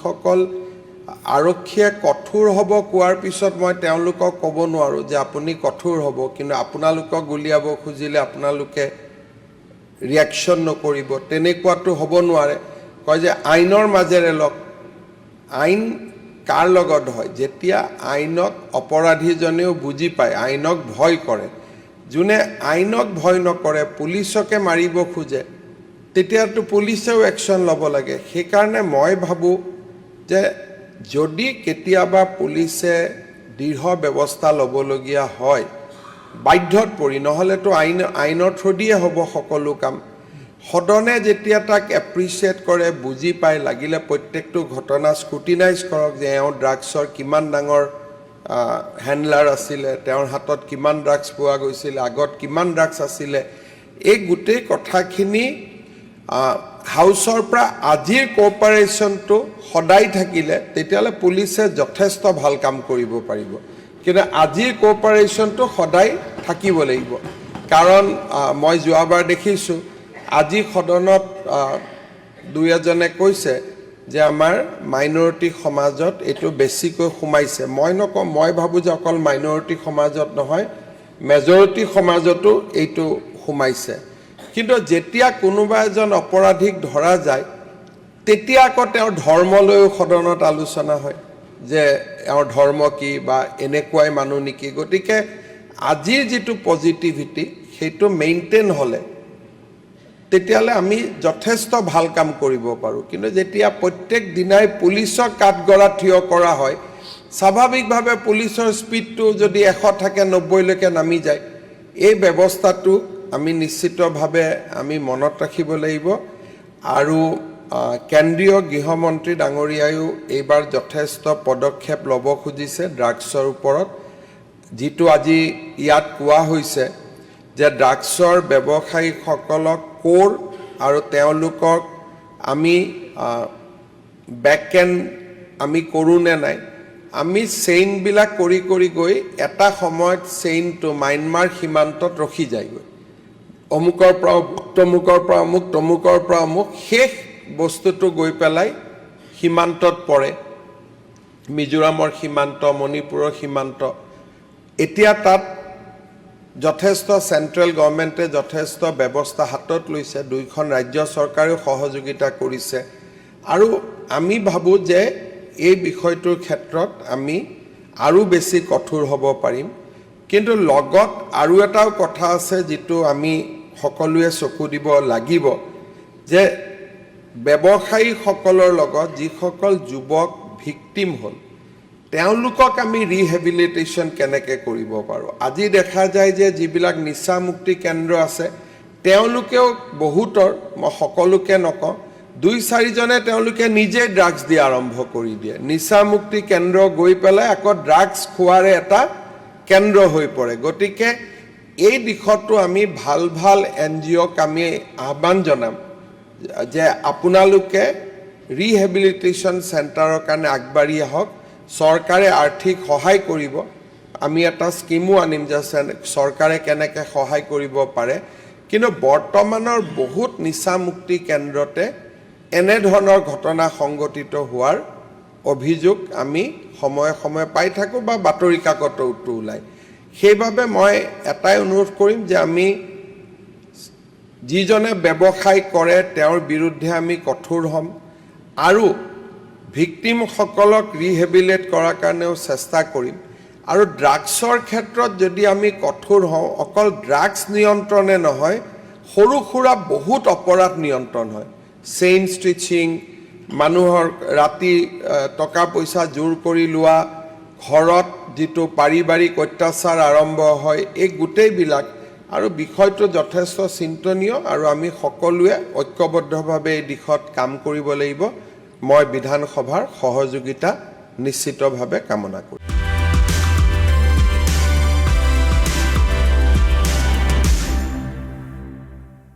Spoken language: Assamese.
যিসকল আৰক্ষীয়ে কঠোৰ হ'ব কোৱাৰ পিছত মই তেওঁলোকক ক'ব নোৱাৰোঁ যে আপুনি কঠোৰ হ'ব, কিন্তু আপোনালোকক গুলিয়াব খুজিলে আপোনালোকে ৰিয়েকশ্যন নকৰিব, তেনেকুৱাটো হ'ব নোৱাৰে। কয় যে আইনৰ মাজেৰে লগ। আইন কাৰ লগত হয়? যেতিয়া আইনক অপৰাধীজনেও বুজি পায়, আইনক ভয় কৰে। যোনে আইনক ভয় নকৰে, পুলিচকে মাৰিব খোজে, তেতিয়াতো পুলিচেও একশ্যন ল'ব লাগে। সেইকাৰণে মই ভাবোঁ যে যদি কেতিয়াবা পুলিচে দৃঢ় ব্যৱস্থা ল'বলগীয়া হয়, বাধ্যত পৰি, নহ'লেতো আইনৰ থ্ৰুদিয়ে হ'ব সকলো কাম। সদনে যেতিয়া তাক এপ্ৰিচিয়েট কৰে, বুজি পায়, লাগিলে প্ৰত্যেকটো ঘটনা স্ক্ৰুটিনাইজ কৰক যে এওঁ ড্ৰাগছৰ কিমান ডাঙৰ হেণ্ডলাৰ আছিলে, তেওঁৰ হাতত কিমান ড্ৰাগছ পোৱা গৈছিলে, আগত কিমান ড্ৰাগছ আছিলে, এই গোটেই কথাখিনি হাউচৰ পৰা আজিৰ কোঅপাৰেশ্যনটো সদায় থাকিলে তেতিয়াহ'লে পুলিচে যথেষ্ট ভাল কাম কৰিব পাৰিব। কিন্তু আজিৰ কোঅপাৰেশ্যনটো সদায় থাকিব লাগিব। কাৰণ মই যোৱাবাৰ দেখিছোঁ আজি সদনত দুই এজনে কৈছে যে আমাৰ মাইনৰিটি সমাজত এইটো বেছিকৈ সোমাইছে। মই নকওঁ, মই ভাবোঁ যে অকল মাইনৰিটি সমাজত নহয়, মেজৰিটি সমাজতো এইটো সোমাইছে। কিন্তু যেতিয়া কোনোবা এজন অপৰাধীক ধৰা যায়, তেতিয়া আকৌ তেওঁৰ ধৰ্মলৈও সদনত আলোচনা হয় যে এওঁৰ ধৰ্ম কি বা এনেকুৱাই মানুহ নেকি। গতিকে আজিৰ যিটো পজিটিভিটি সেইটো মেইনটেইন হ'লে তেতিয়াহ'লে আমি যথেষ্ট ভাল কাম কৰিব পাৰোঁ। কিন্তু যেতিয়া প্ৰত্যেক দিনাই পুলিচক কাঠগড়াত থিয় কৰা হয়, স্বাভাৱিকভাৱে পুলিচৰ স্পীডটো যদি 100 থাকে 90লৈকে নামি যায়। এই ব্যৱস্থাটো আমি নিশ্চিতভাৱে আমি মনত ৰাখিব লাগিব। আৰু কেন্দ্ৰীয় গৃহমন্ত্ৰী ডাঙৰীয়ায়ো এইবাৰ যথেষ্ট পদক্ষেপ ল'ব খুজিছে ড্ৰাগছৰ ওপৰত। যিটো আজি ইয়াত কোৱা হৈছে যে ড্ৰাগছৰ ব্যৱসায়ীসকলক ক'ৰ আৰু তেওঁলোকক আমি বেকএণ্ড আমি কৰোঁ নে নাই, আমি চেইনবিলাক কৰি কৰি গৈ এটা সময়ত চেইনটো ম্যানমাৰ সীমান্তত ৰখি যায়গৈ। অমুকৰ পৰা তমুকৰ পৰা অমুক, তমুকৰ পৰা অমুক, শেষ বস্তুটো গৈ পেলাই সীমান্তত পৰে। মিজোৰামৰ সীমান্ত, মণিপুৰৰ সীমান্ত। এতিয়া তাত যথেষ্ট চেণ্ট্ৰেল গভৰ্ণমেণ্টে যথেষ্ট ব্যৱস্থা হাতত লৈছে, দুইখন ৰাজ্য চৰকাৰেও সহযোগিতা কৰিছে। আৰু আমি ভাবোঁ যে এই বিষয়টোৰ ক্ষেত্ৰত আমি আৰু বেছি কঠোৰ হ'ব পাৰিম। কিন্তু লগত আৰু এটাও কথা আছে যিটো আমি সকলোৱে চকু দিব লাগিব, যে ব্যৱসায়ীসকলৰ লগত যিসকল যুৱক ভিক্টিম হ'ল, তেওঁলোকক আমি ৰিহেবিলিটেশ্যন কেনেকৈ কৰিব পাৰোঁ। আজি দেখা যায় যে যিবিলাক নিচামুক্তি কেন্দ্ৰ আছে, তেওঁলোকেও বহুতৰ, মই সকলোকে নকওঁ, 2-4জনে তেওঁলোকে নিজেই ড্ৰাগছ দিয়া আৰম্ভ কৰি দিয়ে। নিচামুক্তি কেন্দ্ৰ গৈ পেলাই আকৌ ড্ৰাগছ খোৱাৰে এটা কেন্দ্ৰ হৈ পৰে। গতিকে এই দিশতো আমি ভাল ভাল NGOক আমি আহ্বান জনাম যে আপোনালোকে ৰিহেবিলিটেশ্যন চেণ্টাৰৰ কাৰণে আগবাঢ়ি আহক। চৰকাৰে আৰ্থিক সহায় কৰিব, আমি এটা স্কিমো আনিম যে চৰকাৰে কেনেকৈ সহায় কৰিব পাৰে। কিন্তু বৰ্তমানৰ বহুত নিচামুক্তি কেন্দ্ৰতে এনেধৰণৰ ঘটনা সংঘটিত হোৱাৰ অভিযোগ আমি সময়ে সময়ে পাই থাকোঁ বা বাতৰি কাকততো ওলায়। সেইবাবে মই এটাই অনুৰোধ কৰিম যে আমি যিজনে ব্যৱসায় কৰে তেওঁৰ বিৰুদ্ধে আমি কঠোৰ হ'ম, আৰু ভিক্টিমসকলক ৰিহেবিলেট কৰাৰ কাৰণেও চেষ্টা কৰিম। আৰু ড্ৰাগছৰ ক্ষেত্ৰত যদি আমি কঠোৰ হওঁ, অকল ড্ৰাগছ নিয়ন্ত্ৰণে নহয়, সৰু সুৰা বহুত অপৰাধ নিয়ন্ত্ৰণ হয়। চেইন ষ্টিচিং, মানুহৰ ৰাতি টকা পইচা জোৰ কৰি লোৱা, ঘৰত যিটো পাৰিবাৰিক অত্যাচাৰ আৰম্ভ হয়, এই গোটেইবিলাক। আৰু বিষয়টো যথেষ্ট চিন্তনীয় আৰু আমি সকলোৱে ঐক্যবদ্ধভাৱে এই দিশত কাম কৰিব লাগিব। মই বিধানসভাৰ সহযোগিতা নিশ্চিতভাৱে কামনা কৰোঁ।